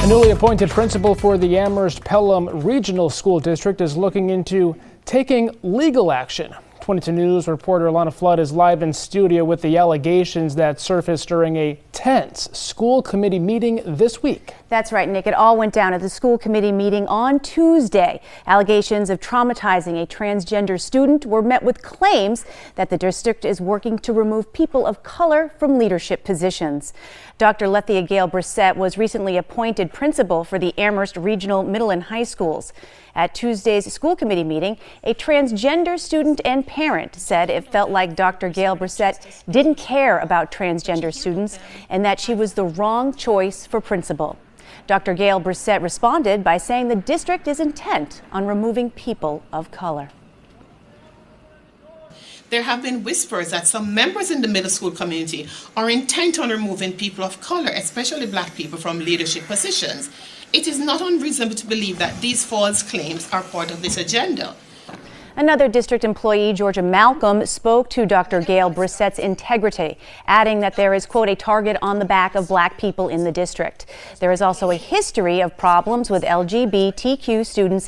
A newly appointed principal for the Amherst Pelham Regional School District is looking into taking legal action. 22 News reporter Lana Flood is live in studio with the allegations that surfaced during a tense school committee meeting this week. That's right, Nick. It all went down at the school committee meeting on Tuesday. Allegations of traumatizing a transgender student were met with claims that the district is working to remove people of color from leadership positions. Dr. Lethia Gale Brissett was recently appointed principal for the Amherst Regional Middle and High Schools. At Tuesday's school committee meeting, a transgender student and parent said it felt like Dr. Gale Brissett didn't care about transgender students and that she was the wrong choice for principal. Dr. Gale Brissett responded by saying the district is intent on removing people of color. There have been whispers that some members in the middle school community are intent on removing people of color, especially black people, from leadership positions. It is not unreasonable to believe that these false claims are part of this agenda. Another district employee, Georgia Malcolm, spoke to Dr. Gale Brissett's integrity, adding that there is, quote, a target on the back of black people in the district. There is also a history of problems with LGBTQ students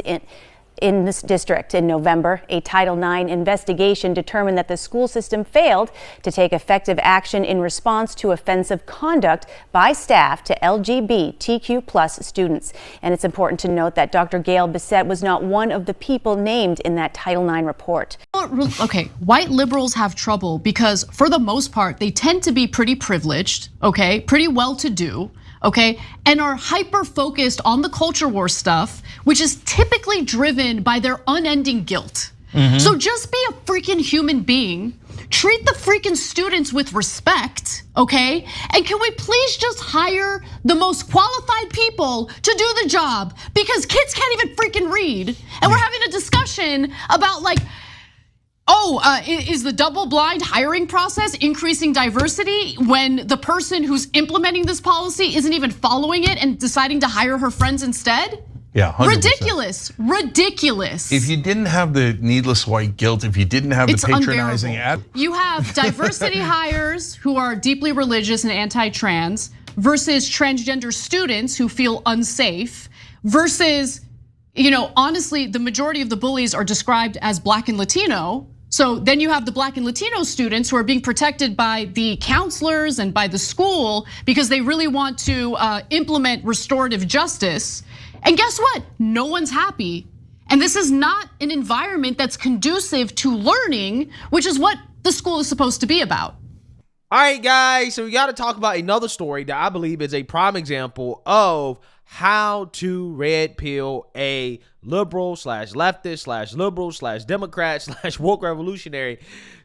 in this district. In November, a Title IX investigation determined that the school system failed to take effective action in response to offensive conduct by staff to LGBTQ plus students. And it's important to note that Dr. Gale Brissett was not one of the people named in that Title IX report. Okay, white liberals have trouble because for the most part, they tend to be pretty privileged, okay, pretty well-to-do, okay, and are hyper-focused on the culture war stuff, which is typically driven by their unending guilt. So just be a freaking human being, treat the freaking students with respect, okay? And can we please just hire the most qualified people to do the job? Because kids can't even freaking read. And we're having a discussion about like, is the double-blind hiring process increasing diversity when the person who's implementing this policy isn't even following it and deciding to hire her friends instead? Yeah, 100%. Ridiculous. If you didn't have the needless white guilt, if you didn't have the patronizing ad. You have diversity hires who are deeply religious and anti-trans versus transgender students who feel unsafe versus, honestly, the majority of the bullies are described as Black and Latino. So then you have the Black and Latino students who are being protected by the counselors and by the school because they really want to implement restorative justice. And guess what? No one's happy. And this is not an environment that's conducive to learning, which is what the school is supposed to be about. All right, guys, so we got to talk about another story that I believe is a prime example of how to red pill a liberal slash leftist slash liberal slash Democrat slash woke revolutionary.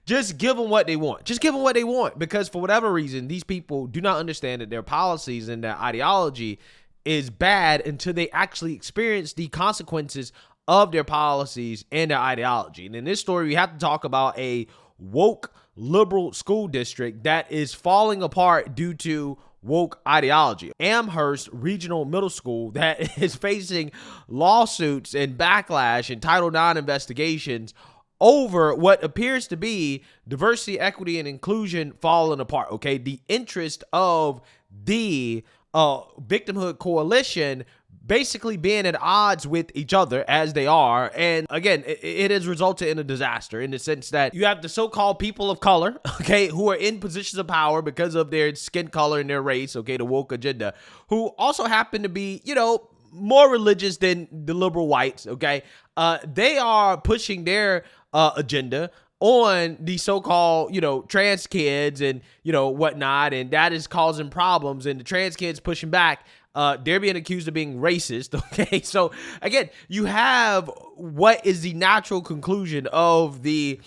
Just give them what they want. Just give them what they want, because for whatever reason, these people do not understand that their policies and their ideology is bad until they actually experience the consequences of their policies and their ideology. And in this story, we have to talk about a woke liberal school district that is falling apart due to woke ideology. Amherst Regional Middle School that is facing lawsuits and backlash and Title IX investigations over what appears to be diversity, equity, and inclusion falling apart, okay? The interest of the victimhood coalition basically being at odds with each other as they are. And again, it has resulted in a disaster in the sense that you have the so-called people of color, okay, who are in positions of power because of their skin color and their race, okay, the woke agenda, who also happen to be, more religious than the liberal whites, okay? They are pushing their agenda on the so-called, trans kids and, whatnot, and that is causing problems, and the trans kids pushing back. They're being accused of being racist, okay? So, again, you have what is the natural conclusion of the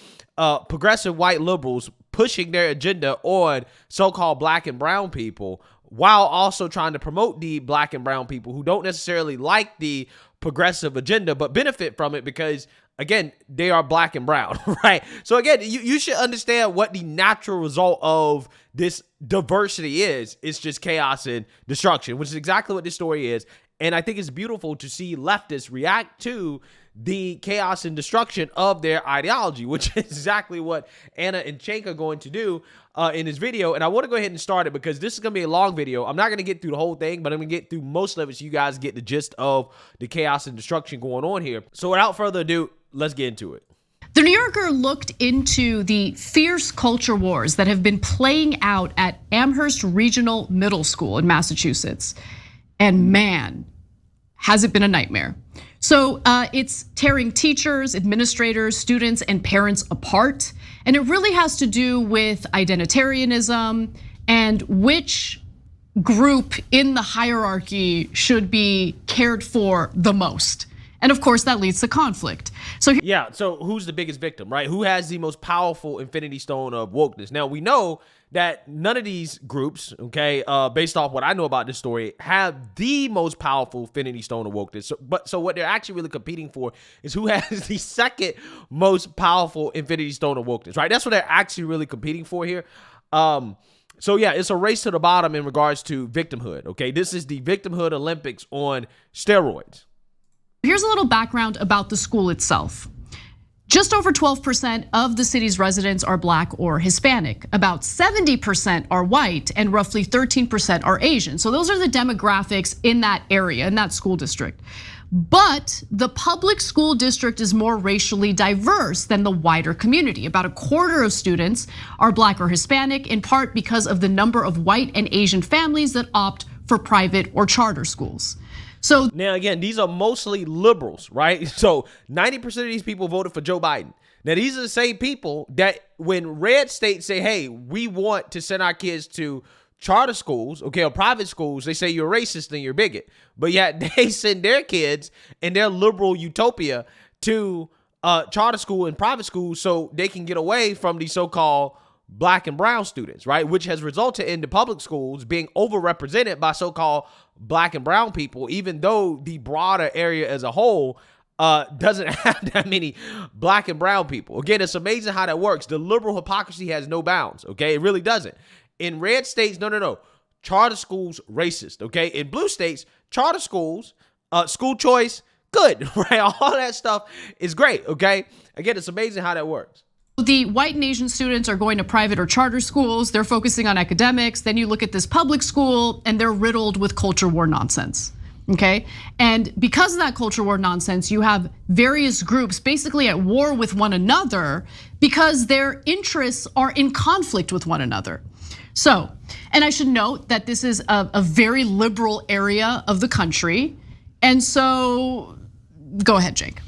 progressive white liberals pushing their agenda on so-called black and brown people while also trying to promote the black and brown people who don't necessarily like the progressive agenda but benefit from it because, again, they are black and brown, right? So again, you should understand what the natural result of this diversity is. It's just chaos and destruction, which is exactly what this story is. And I think it's beautiful to see leftists react to the chaos and destruction of their ideology, which is exactly what Anna and Cenk are going to do in this video. And I want to go ahead and start it because this is going to be a long video. I'm not going to get through the whole thing, but I'm going to get through most of it so you guys get the gist of the chaos and destruction going on here. So without further ado, let's get into it. The New Yorker looked into the fierce culture wars that have been playing out at Amherst Regional Middle School in Massachusetts. And man, has it been a nightmare. So it's tearing teachers, administrators, students, and parents apart. And it really has to do with identitarianism and which group in the hierarchy should be cared for the most. And of course, that leads to conflict. So who's the biggest victim, right? Who has the most powerful infinity stone of wokeness? Now, we know that none of these groups, okay, based off what I know about this story, have the most powerful infinity stone of wokeness. So what they're actually really competing for is who has the second most powerful infinity stone of wokeness, right? That's what they're actually really competing for here. So yeah, it's a race to the bottom in regards to victimhood, okay? This is the victimhood Olympics on steroids. Here's a little background about the school itself. Just over 12% of the city's residents are Black or Hispanic. About 70% are white and roughly 13% are Asian. So those are the demographics in that area, in that school district. But the public school district is more racially diverse than the wider community. About a quarter of students are Black or Hispanic, in part because of the number of white and Asian families that opt for private or charter schools. So now again, these are mostly liberals, right? So 90% of these people voted for Joe Biden. Now these are the same people that when red states say, hey, we want to send our kids to charter schools, okay, or private schools, they say you're racist and you're bigot. But yet they send their kids in their liberal utopia to charter school and private schools so they can get away from the so-called Black and brown students, right? Which has resulted in the public schools being overrepresented by so-called Black and brown people, even though the broader area as a whole doesn't have that many Black and brown people. Again, it's amazing how that works. The liberal hypocrisy has no bounds, okay? It really doesn't. In red states, no. Charter schools, racist, okay? In blue states, charter schools, school choice, good, right? All that stuff is great, okay? Again, it's amazing how that works. The white and Asian students are going to private or charter schools. They're focusing on academics. Then you look at this public school and they're riddled with culture war nonsense, okay? And because of that culture war nonsense, you have various groups basically at war with one another because their interests are in conflict with one another. So, and I should note that this is a very liberal area of the country. And so, go ahead, Cenk.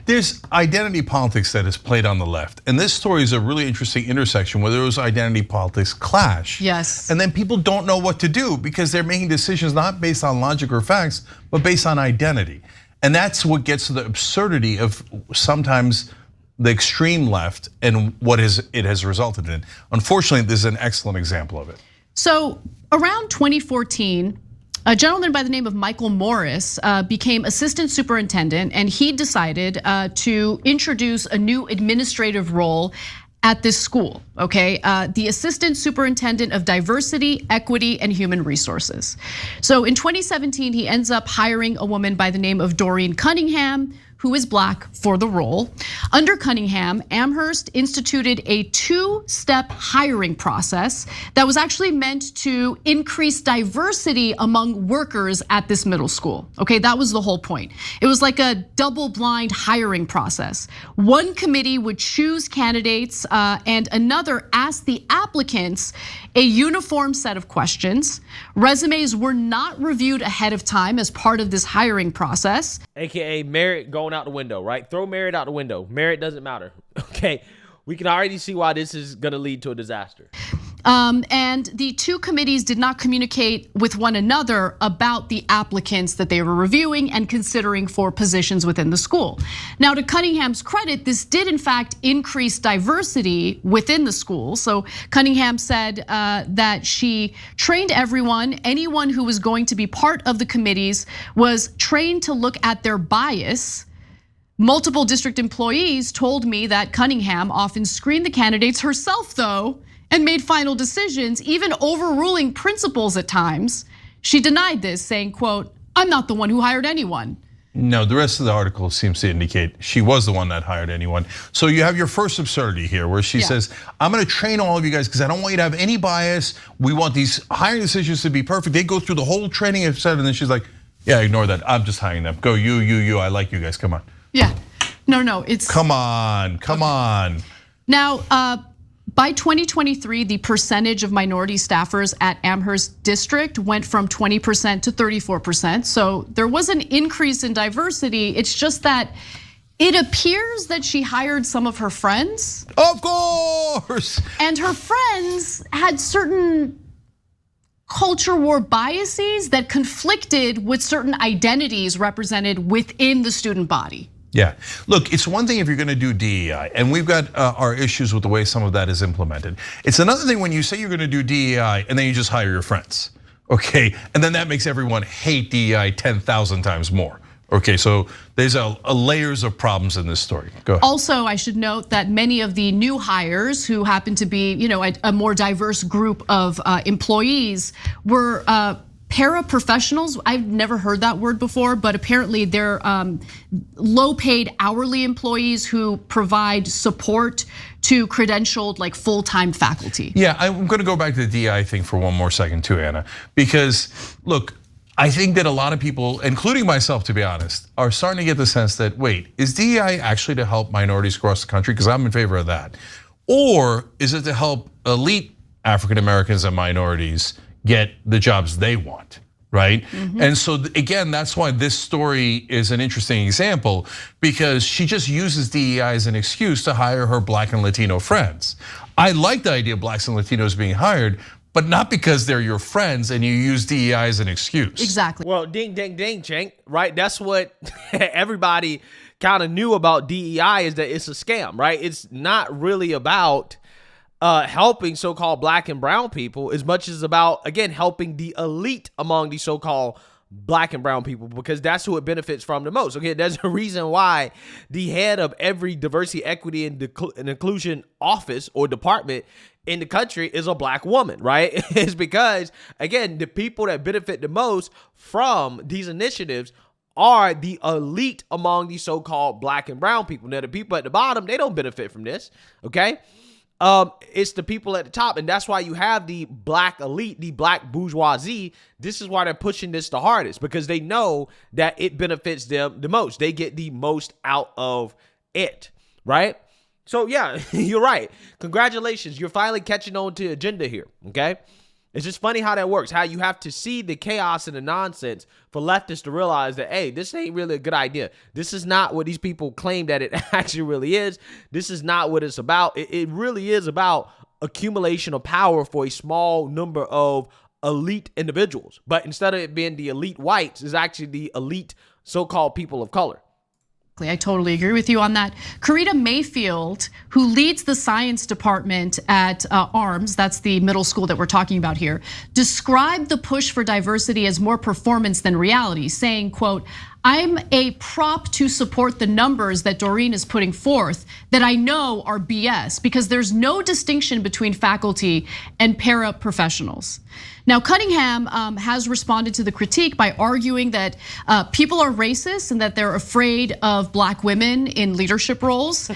There's identity politics that is played on the left. And this story is a really interesting intersection where those identity politics clash. Yes. And then people don't know what to do because they're making decisions not based on logic or facts, but based on identity. And that's what gets to the absurdity of sometimes the extreme left and what it has resulted in. Unfortunately, this is an excellent example of it. So around 2014, a gentleman by the name of Michael Morris became assistant superintendent, and he decided to introduce a new administrative role at this school, okay? The assistant superintendent of diversity, equity, and human resources. So in 2017, he ends up hiring a woman by the name of Doreen Cunningham, who is Black, for the role. Under Cunningham, Amherst instituted a two-step hiring process that was actually meant to increase diversity among workers at this middle school. Okay, that was the whole point. It was like a double-blind hiring process. One committee would choose candidates and another asked the applicants a uniform set of questions. Resumes were not reviewed ahead of time as part of this hiring process. AKA merit going out the window, right? Throw merit out the window. Merit doesn't matter, okay? We can already see why this is gonna lead to a disaster. And the two committees did not communicate with one another about the applicants that they were reviewing and considering for positions within the school. Now, to Cunningham's credit, this did in fact increase diversity within the school. So Cunningham said that she trained everyone, anyone who was going to be part of the committees was trained to look at their bias. Multiple district employees told me that Cunningham often screened the candidates herself, though, and made final decisions, even overruling principals at times. She denied this, saying, quote, "I'm not the one who hired anyone." No, the rest of the article seems to indicate she was the one that hired anyone. So you have your first absurdity here where she says, I'm gonna train all of you guys because I don't want you to have any bias. We want these hiring decisions to be perfect. They go through the whole training, etc. And then she's like, yeah, ignore that. I'm just hiring them. Go, you. I like you guys. Come on. Yeah. No, it's. Come on. Now, by 2023, the percentage of minority staffers at Amherst District went from 20% to 34%. So there was an increase in diversity. It's just that it appears that she hired some of her friends. Of course. And her friends had certain culture war biases that conflicted with certain identities represented within the student body. Yeah, look, it's one thing if you're gonna do DEI, and we've got our issues with the way some of that is implemented. It's another thing when you say you're gonna do DEI and then you just hire your friends, okay? And then that makes everyone hate DEI 10,000 times more. Okay, so there's a layers of problems in this story. Go ahead. Also, I should note that many of the new hires who happen to be, a more diverse group of employees were paraprofessionals. I've never heard that word before, but apparently they're low-paid hourly employees who provide support to credentialed, like full-time faculty. Yeah, I'm gonna go back to the DEI thing for one more second too, Anna, because look, I think that a lot of people, including myself to be honest, are starting to get the sense that, wait, is DEI actually to help minorities across the country? Because I'm in favor of that. Or is it to help elite African Americans and minorities get the jobs they want, right? And so again, that's why this story is an interesting example, because she just uses DEI as an excuse to hire her Black and Latino friends. I like the idea of Blacks and Latinos being hired, but not because they're your friends and you use DEI as an excuse. Exactly. Well, ding, Cenk, right? That's what everybody kind of knew about DEI, is that it's a scam, right? It's not really about helping so-called Black and brown people as much as about, again, helping the elite among the so-called Black and brown people, because that's who it benefits from the most. Okay, there's a reason why the head of every diversity, equity, and inclusion office or department in the country is a Black woman, right? It's because, again, the people that benefit the most from these initiatives are the elite among the so-called Black and brown people. Now, the people at the bottom, they don't benefit from this, okay? It's the people at the top, and that's why you have the Black elite, the Black bourgeoisie. This is why they're pushing this the hardest, because they know that it benefits them the most. They get the most out of it, right? So yeah, you're right. Congratulations, you're finally catching on to agenda here, okay? It's just funny how that works, how you have to see the chaos and the nonsense for leftists to realize that, hey, this ain't really a good idea. This is not what these people claim that it actually really is. This is not what it's about. It really is about accumulation of power for a small number of elite individuals. But instead of it being the elite whites, it's actually the elite so-called people of color. I totally agree with you on that. Karita Mayfield, who leads the science department at ARMS, that's the middle school that we're talking about here, described the push for diversity as more performance than reality, saying, quote, I'm a prop to support the numbers that Doreen is putting forth that I know are BS, because there's no distinction between faculty and paraprofessionals. Now, Cunningham has responded to the critique by arguing that people are racist and that they're afraid of Black women in leadership roles.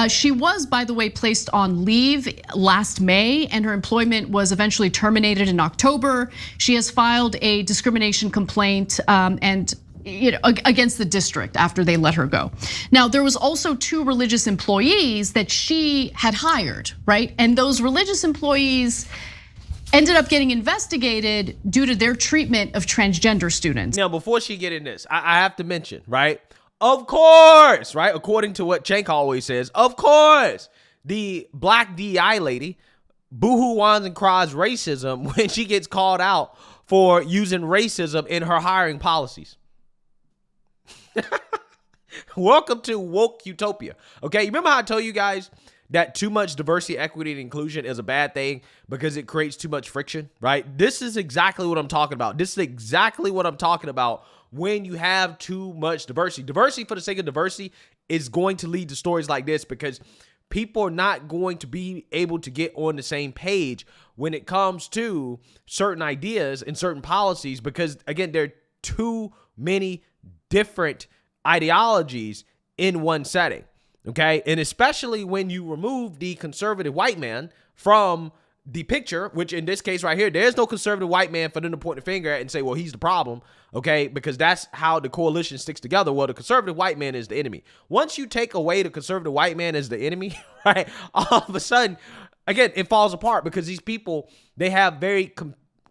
She was, by the way, placed on leave last May, and her employment was eventually terminated in October. She has filed a discrimination complaint and against the district after they let her go. Now, there was also 2 religious employees that she had hired, right? And those religious employees ended up getting investigated due to their treatment of transgender students. Now, before she get in this, I have to mention, right? Of course, right? According to what Cenk always says, of course, the Black DEI lady boohoo whines and cries racism when she gets called out for using racism in her hiring policies. Welcome to woke utopia. Okay, you remember how I told you guys that too much diversity, equity, and inclusion is a bad thing because it creates too much friction, right? This is exactly what I'm talking about. This is exactly what I'm talking about when you have too much diversity. Diversity for the sake of diversity is going to lead to stories like this, because people are not going to be able to get on the same page when it comes to certain ideas and certain policies, because again, there are too many different ideologies in one setting. Okay. And especially when you remove the conservative white man from the picture, which in this case right here, there's no conservative white man for them to point the finger at and say, well, he's the problem. Okay. Because that's how the coalition sticks together. Well, the conservative white man is the enemy. Once you take away the conservative white man as the enemy, right, all of a sudden, again, it falls apart because these people, they have very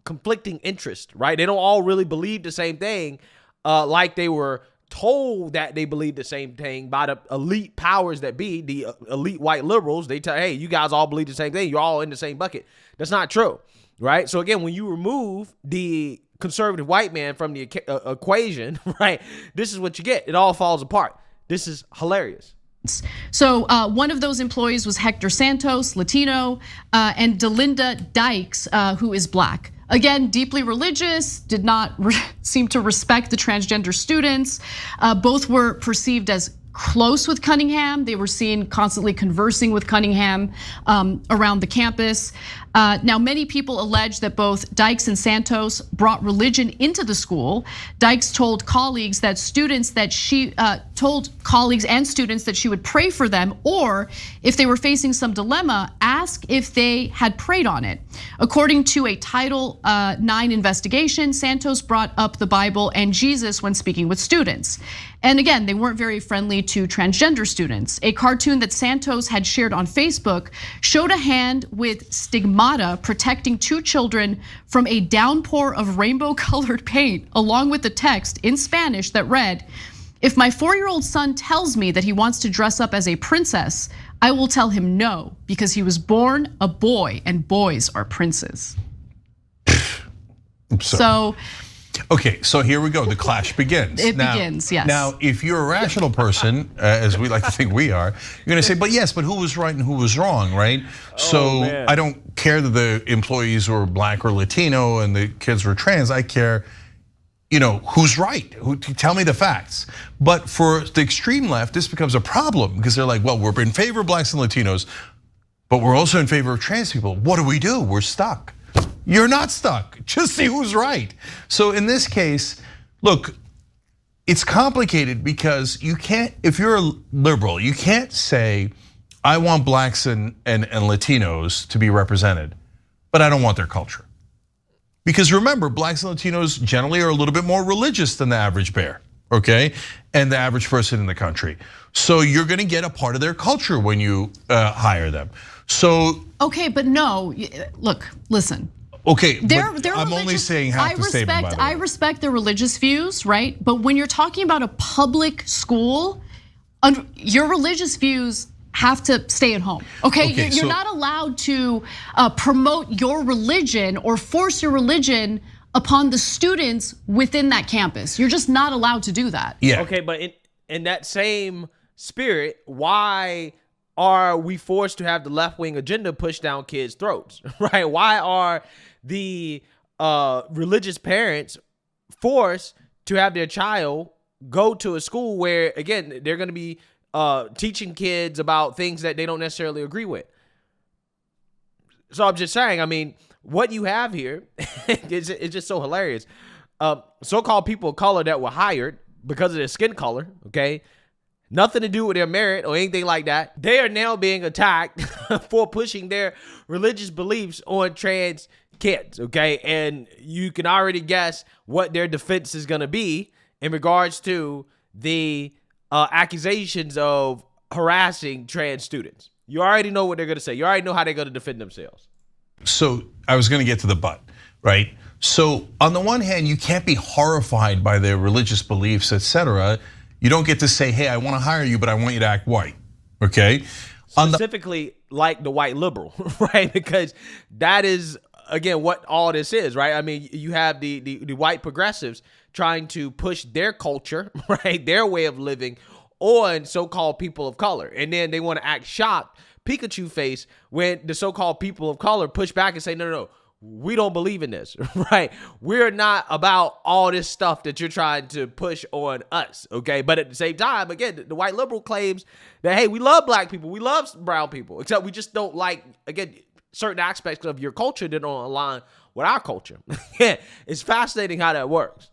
conflicting interests, right? They don't all really believe the same thing, like they were told that they believe the same thing by the elite powers that be, the elite white liberals. They tell, hey, you guys all believe the same thing. You're all in the same bucket. That's not true, right? So again, when you remove the conservative white man from the equation, right, this is what you get. It all falls apart. This is hilarious. So one of those employees was Hector Santos, Latino, and Delinda Dykes, who is Black. Again, deeply religious, did not seem to respect the transgender students. Both were perceived as close with Cunningham. They were seen constantly conversing with Cunningham around the campus. Now, many people allege that both Dykes and Santos brought religion into the school. Dykes told colleagues and students that she would pray for them, or if they were facing some dilemma, ask if they had prayed on it. According to a Title IX investigation, Santos brought up the Bible and Jesus when speaking with students. And again, they weren't very friendly to transgender students. A cartoon that Santos had shared on Facebook showed a hand with stigmata protecting two children from a downpour of rainbow-colored paint, along with the text in Spanish that read, "If my 4-year-old son tells me that he wants to dress up as a princess, I will tell him no, because he was born a boy and boys are princes." So. Okay, so here we go. The clash begins. It begins, yes. Now, if you're a rational person, as we like to think we are, you're going to say, but who was right and who was wrong, right? So I don't care that the employees were Black or Latino and the kids were trans. I care, who's right? Tell me the facts. But for the extreme left, this becomes a problem because they're like, well, we're in favor of Blacks and Latinos, but we're also in favor of trans people. What do? We're stuck. You're not stuck. Just see who's right. So in this case, look, it's complicated because you can't, if you're a liberal, you can't say, I want Blacks and Latinos to be represented, but I don't want their culture. Because remember, Blacks and Latinos generally are a little bit more religious than the average bear, okay? And the average person in the country. So you're gonna get a part of their culture when you hire them. So. Okay, but no, look, listen. Okay, I'm only saying half the statement, by the way. I respect their religious views, right? But when you're talking about a public school, your religious views have to stay at home, okay? You're not allowed to promote your religion or force your religion upon the students within that campus. You're just not allowed to do that. Yeah. Okay, but in that same spirit, why are we forced to have the left-wing agenda pushed down kids' throats, right? Why are the religious parents forced to have their child go to a school where, again, they're gonna be teaching kids about things that they don't necessarily agree with? So I'm just saying, I mean, what you have here is just so hilarious. So-called people of color that were hired because of their skin color, okay? Nothing to do with their merit or anything like that. They are now being attacked for pushing their religious beliefs on trans kids, okay? And you can already guess what their defense is gonna be in regards to the accusations of harassing trans students. You already know what they're gonna say. You already know how they're gonna defend themselves. So I was gonna get to the but, right? So on the one hand, you can't be horrified by their religious beliefs, etc. You don't get to say, hey, I want to hire you, but I want you to act white, okay? Specifically like the white liberal, right? Because that is, again, what all this is, right? I mean, you have the white progressives trying to push their culture, right? Their way of living on so-called people of color. And then they want to act shocked, Pikachu face, when the so-called people of color push back and say, no, we don't believe in this, right? We're not about all this stuff that you're trying to push on us, okay? But at the same time, again, the white liberal claims that, hey, we love Black people, we love brown people, except we just don't like, again, certain aspects of your culture that don't align with our culture. It's fascinating how that works.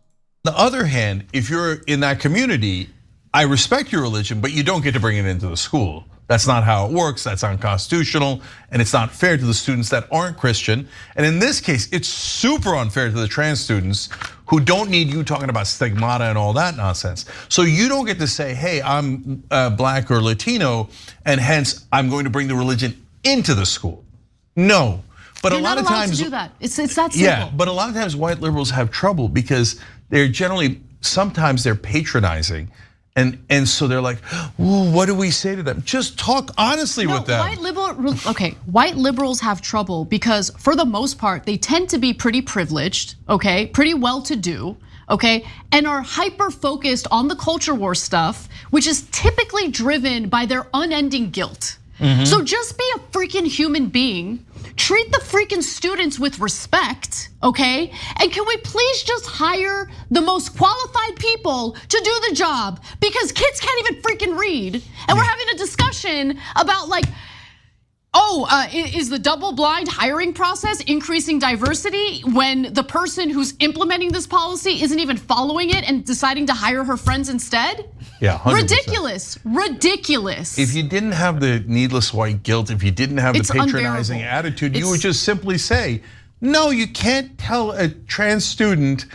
On the other hand, if you're in that community, I respect your religion, but you don't get to bring it into the school. That's not how it works. That's unconstitutional, and it's not fair to the students that aren't Christian. And in this case, it's super unfair to the trans students who don't need you talking about stigmata and all that nonsense. So you don't get to say, hey, I'm black or Latino, and hence I'm going to bring the religion into the school. No, but You're a lot not of allowed times, to do that. It's that simple. Yeah, but a lot of times white liberals have trouble because they're generally, sometimes they're patronizing. And so they're like, ooh, what do we say to them? Just talk honestly with them. White liberals have trouble because for the most part, they tend to be pretty privileged, okay, pretty well-to-do, okay, and are hyper-focused on the culture war stuff, which is typically driven by their unending guilt. So just be a freaking human being. Treat the freaking students with respect, okay? And can we please just hire the most qualified people to do the job? Because kids can't even freaking read. And we're having a discussion about like, is the double-blind hiring process increasing diversity when the person who's implementing this policy isn't even following it and deciding to hire her friends instead? Yeah, 100%. Ridiculous, ridiculous. If you didn't have the needless white guilt, if you didn't have the patronizing attitude, you would just simply say, no, you can't tell a trans student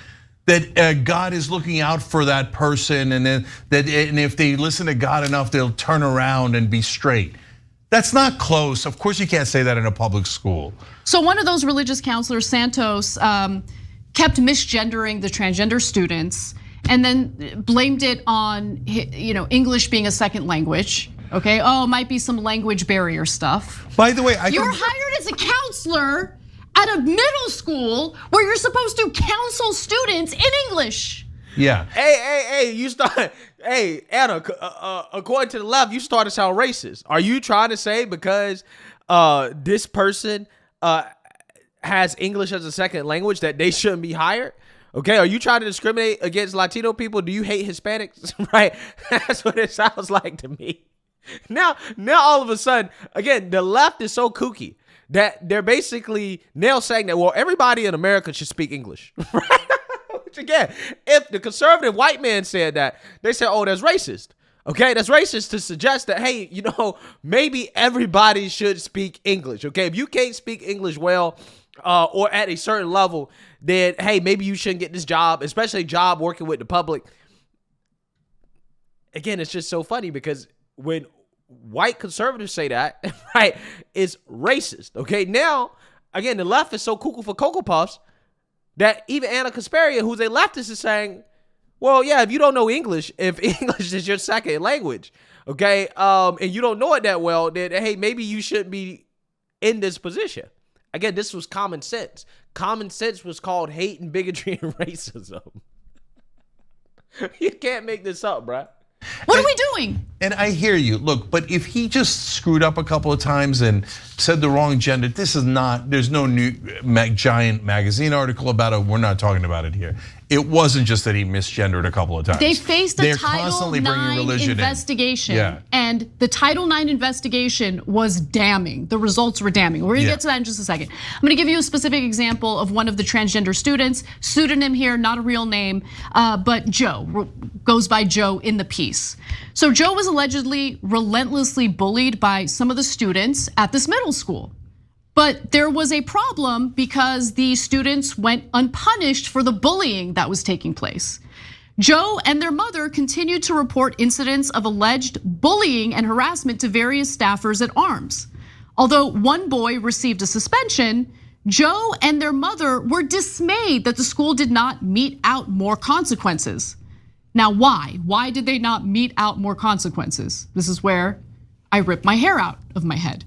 that God is looking out for that person and if they listen to God enough, they'll turn around and be straight. That's not close. Of course you can't say that in a public school. So one of those religious counselors, Santos, kept misgendering the transgender students and then blamed it on English being a second language. Okay, it might be some language barrier stuff. By the way, you're hired as a counselor at a middle school where you're supposed to counsel students in English. Yeah. Hey, you start. Hey, Anna, according to the left, you start to sound racist. Are you trying to say because this person has English as a second language that they shouldn't be hired? Okay, are you trying to discriminate against Latino people? Do you hate Hispanics? Right, that's what it sounds like to me. Now all of a sudden, again, the left is so kooky that they're basically now saying that, well, everybody in America should speak English, right? Which again, if the conservative white man said that, they say, oh, that's racist. Okay, that's racist to suggest that, hey, maybe everybody should speak English. Okay, if you can't speak English well or at a certain level, then hey, maybe you shouldn't get this job, especially a job working with the public. Again, it's just so funny because when white conservatives say that, right, it's racist. Okay, now, again, the left is so cuckoo for Cocoa Puffs that even Anna Kasparian, who's a leftist, is saying, well, yeah, if you don't know English, if English is your second language, okay, and you don't know it that well, then hey, maybe you shouldn't be in this position. Again, this was common sense. Common sense was called hate and bigotry and racism. You can't make this up, bruh. What are we doing? And I hear you. Look, but if he just screwed up a couple of times and said the wrong gender, there's no new giant magazine article about it. We're not talking about it here. It wasn't just that he misgendered a couple of times. They faced a Title IX investigation, and the Title IX investigation was damning. The results were damning. We're gonna get to that in just a second. I'm gonna give you a specific example of one of the transgender students, pseudonym here, not a real name, but Joe, goes by Joe in the piece. So Joe was allegedly relentlessly bullied by some of the students at this middle school. But there was a problem because the students went unpunished for the bullying that was taking place. Joe and their mother continued to report incidents of alleged bullying and harassment to various staffers at ARMS. Although one boy received a suspension, Joe and their mother were dismayed that the school did not mete out more consequences. Now, why? Why did they not mete out more consequences? This is where I rip my hair out of my head.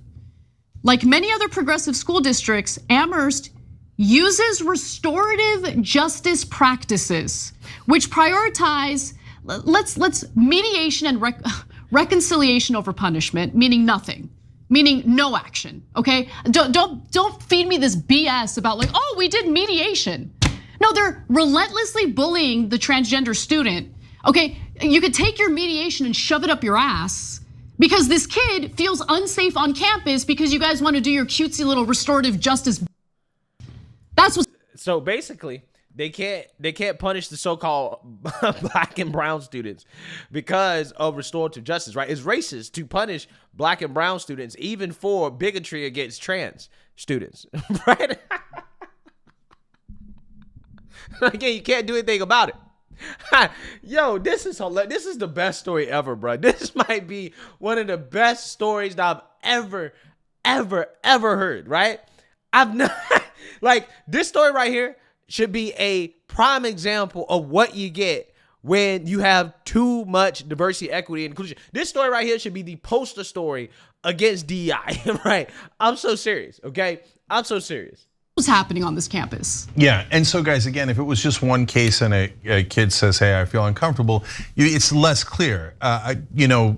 Like many other progressive school districts, Amherst uses restorative justice practices, which prioritize let's mediation and reconciliation over punishment, meaning nothing, meaning no action. Okay, don't feed me this BS about like, oh, we did mediation. No, they're relentlessly bullying the transgender student. Okay, you could take your mediation and shove it up your ass. Because this kid feels unsafe on campus because you guys want to do your cutesy little restorative justice. That's what. So basically, they can't punish the so-called black and brown students because of restorative justice, right? It's racist to punish black and brown students even for bigotry against trans students, right? Again, you can't do anything about it. Yo, this is hilarious. This is the best story ever, bro. This might be one of the best stories that I've ever heard, right? I've not, like, this story right here should be a prime example of what you get when you have too much diversity, equity, and inclusion. This story right here should be the poster story against DEI, right? I'm so serious, okay? I'm so serious. What's happening on this campus? Yeah, and so guys, again, if it was just one case and a kid says, hey, I feel uncomfortable, it's less clear.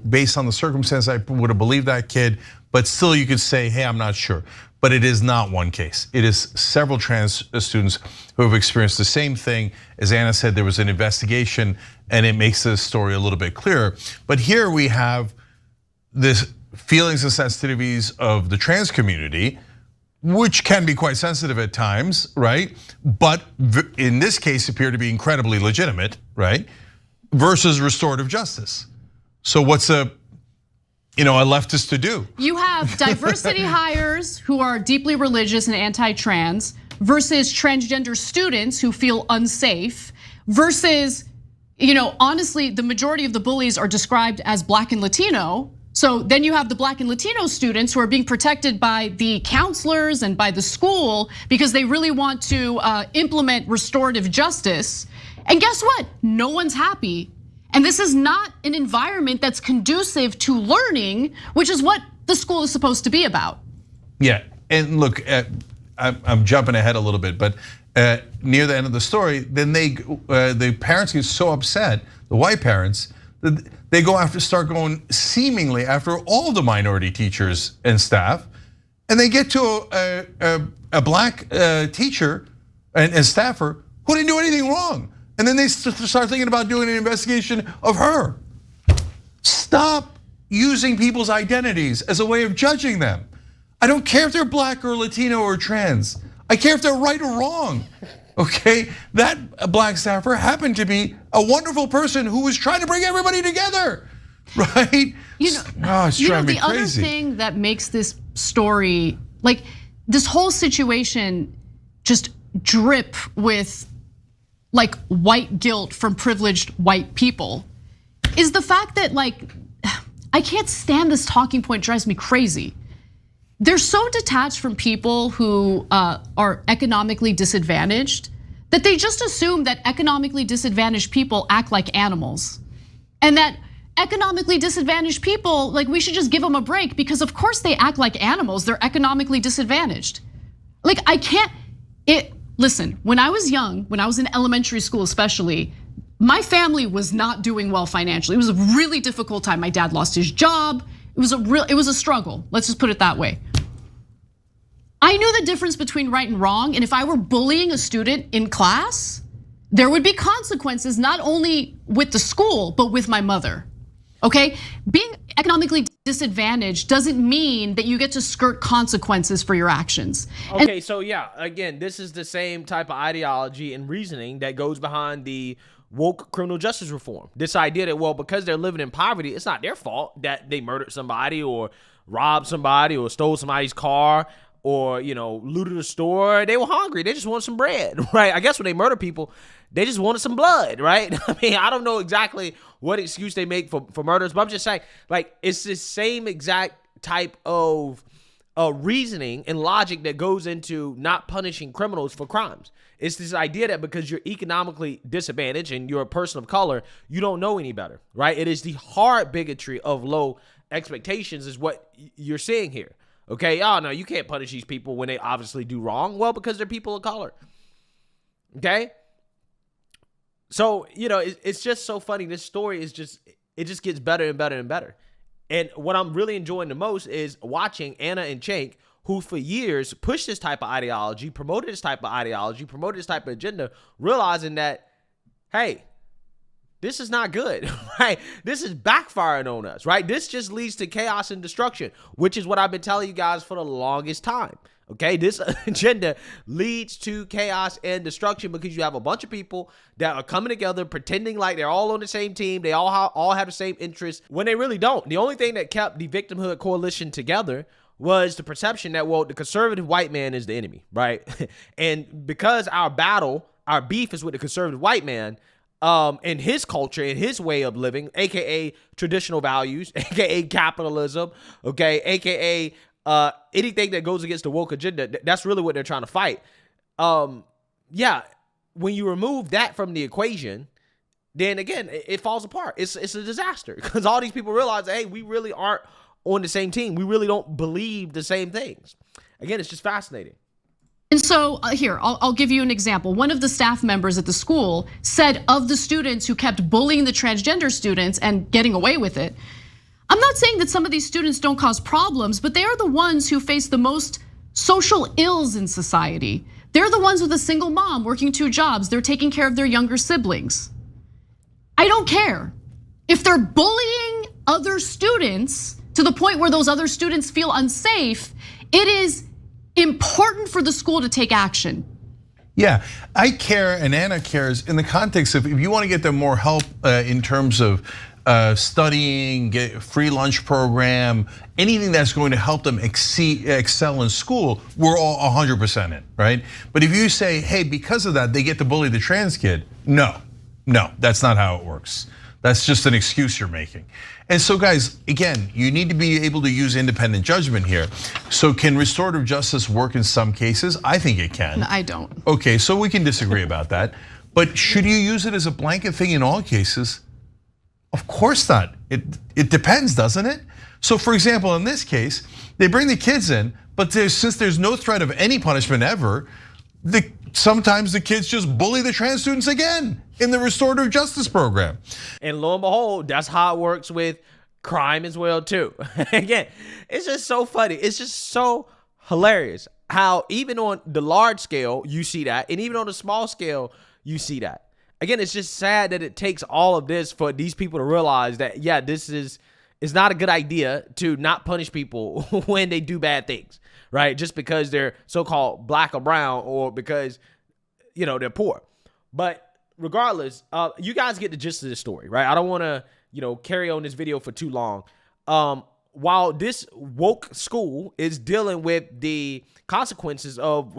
Based on the circumstance, I would have believed that kid, but still you could say, hey, I'm not sure. But it is not one case. It is several trans students who have experienced the same thing. As Anna said, there was an investigation and it makes the story a little bit clearer. But here we have this feelings and sensitivities of the trans community, which can be quite sensitive at times, right? But in this case appear to be incredibly legitimate, right? Versus restorative justice. So what's a leftist to do? You have diversity hires who are deeply religious and anti-trans versus transgender students who feel unsafe versus, honestly, the majority of the bullies are described as Black and Latino. So then you have the Black and Latino students who are being protected by the counselors and by the school because they really want to implement restorative justice. And guess what? No one's happy. And this is not an environment that's conducive to learning, which is what the school is supposed to be about. Yeah, and look, I'm jumping ahead a little bit, but near the end of the story, then the parents get so upset, the white parents, that they start going seemingly after all the minority teachers and staff, and they get to a black teacher and staffer who didn't do anything wrong. And then they start thinking about doing an investigation of her. Stop using people's identities as a way of judging them. I don't care if they're Black or Latino or trans. I care if they're right or wrong, okay? That black staffer happened to be a wonderful person who was trying to bring everybody together, right? It's driving me crazy. The other thing that makes this story, like this whole situation just drip with like white guilt from privileged white people is the fact that I can't stand this talking point, drives me crazy. They're so detached from people who are economically disadvantaged that they just assume that economically disadvantaged people act like animals. And that economically disadvantaged people, we should just give them a break because of course they act like animals, they're economically disadvantaged. Listen, when I was young, when I was in elementary school especially, my family was not doing well financially. It was a really difficult time. My dad lost his job. It was a struggle. Let's just put it that way. I knew the difference between right and wrong, and if I were bullying a student in class, there would be consequences not only with the school, but with my mother. Okay? Being economically disadvantaged doesn't mean that you get to skirt consequences for your actions. Okay, so yeah, again, this is the same type of ideology and reasoning that goes behind the woke criminal justice reform. This idea that, well, because they're living in poverty, it's not their fault that they murdered somebody or robbed somebody or stole somebody's car or looted a store. They were hungry. They just wanted some bread, right? I guess when they murder people, they just wanted some blood, right? I mean, I don't know exactly what excuse they make for murders, but I'm just saying, it's the same exact type of reasoning and logic that goes into not punishing criminals for crimes. It's this idea that because you're economically disadvantaged and you're a person of color, you don't know any better, right? It is the hard bigotry of low expectations is what you're seeing here. Okay, no, you can't punish these people when they obviously do wrong. Well, because they're people of color. Okay? So, it's just so funny. This story is it just gets better and better and better. And what I'm really enjoying the most is watching Anna and Cenk, who for years pushed this type of ideology, promoted this type of ideology, promoted this type of agenda, realizing that, hey, this is not good, right? This is backfiring on us, right? This just leads to chaos and destruction, which is what I've been telling you guys for the longest time. Okay, this agenda leads to chaos and destruction because you have a bunch of people that are coming together pretending like they're all on the same team. They all have the same interests when they really don't. The only thing that kept the victimhood coalition together was the perception that, well, the conservative white man is the enemy, right? And because our beef is with the conservative white man, and his culture and his way of living, aka traditional values, aka capitalism, okay, aka anything that goes against the woke agenda, that's really what they're trying to fight. Yeah, when you remove that from the equation, then again, it falls apart. It's a disaster because all these people realize that, hey, we really aren't on the same team. We really don't believe the same things. Again, it's just fascinating. And so here, I'll give you an example. One of the staff members at the school said of the students who kept bullying the transgender students and getting away with it, I'm not saying that some of these students don't cause problems, but they are the ones who face the most social ills in society. They're the ones with a single mom working 2 jobs. They're taking care of their younger siblings. I don't care. If they're bullying other students to the point where those other students feel unsafe, it is important for the school to take action. Yeah, I care and Anna cares in the context of if you want to get them more help in terms of studying, get a free lunch program, anything that's going to help them excel in school, we're all 100% in, right? But if you say, hey, because of that, they get to bully the trans kid, no, that's not how it works. That's just an excuse you're making. And so guys, again, you need to be able to use independent judgment here. So can restorative justice work in some cases? I think it can. No, I don't. Okay, so we can disagree about that. But should you use it as a blanket thing in all cases? Of course not. It depends, doesn't it? So for example, in this case, they bring the kids in, but since there's no threat of any punishment ever, sometimes the kids just bully the trans students again in the restorative justice program. And lo and behold, that's how it works with crime as well too. Again, it's just so funny. It's just so hilarious how even on the large scale you see that, and even on the small scale you see that. Again, it's just sad that it takes all of this for these people to realize that, yeah, it's not a good idea to not punish people when they do bad things, right? Just because they're so-called black or brown or because, they're poor. But regardless, you guys get the gist of this story, right? I don't want to, carry on this video for too long. While this woke school is dealing with the consequences of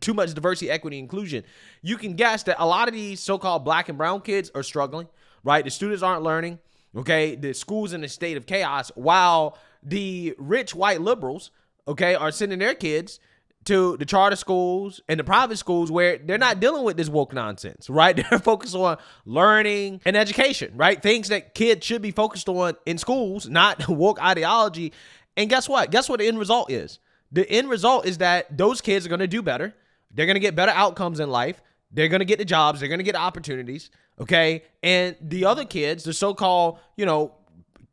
too much diversity, equity, inclusion, you can guess that a lot of these so-called black and brown kids are struggling, right? The students aren't learning, okay? The school's in a state of chaos while the rich white liberals, okay, are sending their kids to the charter schools and the private schools where they're not dealing with this woke nonsense, right? They're focused on learning and education, right? Things that kids should be focused on in schools, not woke ideology. And guess what? Guess what the end result is? The end result is that those kids are going to do better. They're going to get better outcomes in life. They're going to get the jobs. They're going to get opportunities, okay? And the other kids, the so-called,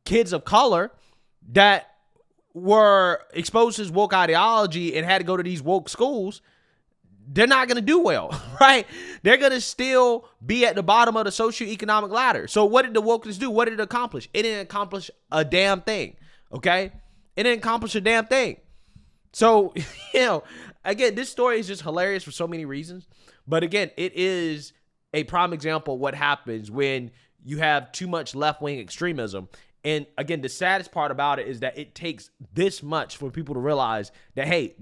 kids of color that were exposed to this woke ideology and had to go to these woke schools, they're not going to do well, right? They're going to still be at the bottom of the socioeconomic ladder. So what did the wokeness do? What did it accomplish? It didn't accomplish a damn thing, okay? It didn't accomplish a damn thing. So, again, this story is just hilarious for so many reasons. But again, it is a prime example of what happens when you have too much left-wing extremism. And again, the saddest part about it is that it takes this much for people to realize that, hey,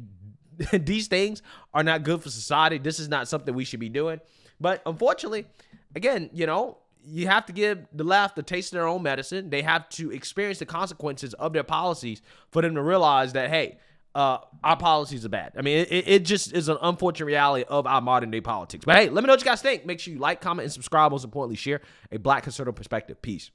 these things are not good for society. This is not something we should be doing. But unfortunately, again, you have to give the left a taste of their own medicine. They have to experience the consequences of their policies for them to realize that, hey, our policies are bad. I mean, it just is an unfortunate reality of our modern day politics. But hey, let me know what you guys think. Make sure you like, comment, and subscribe. Most importantly, share a Black conservative perspective. Peace.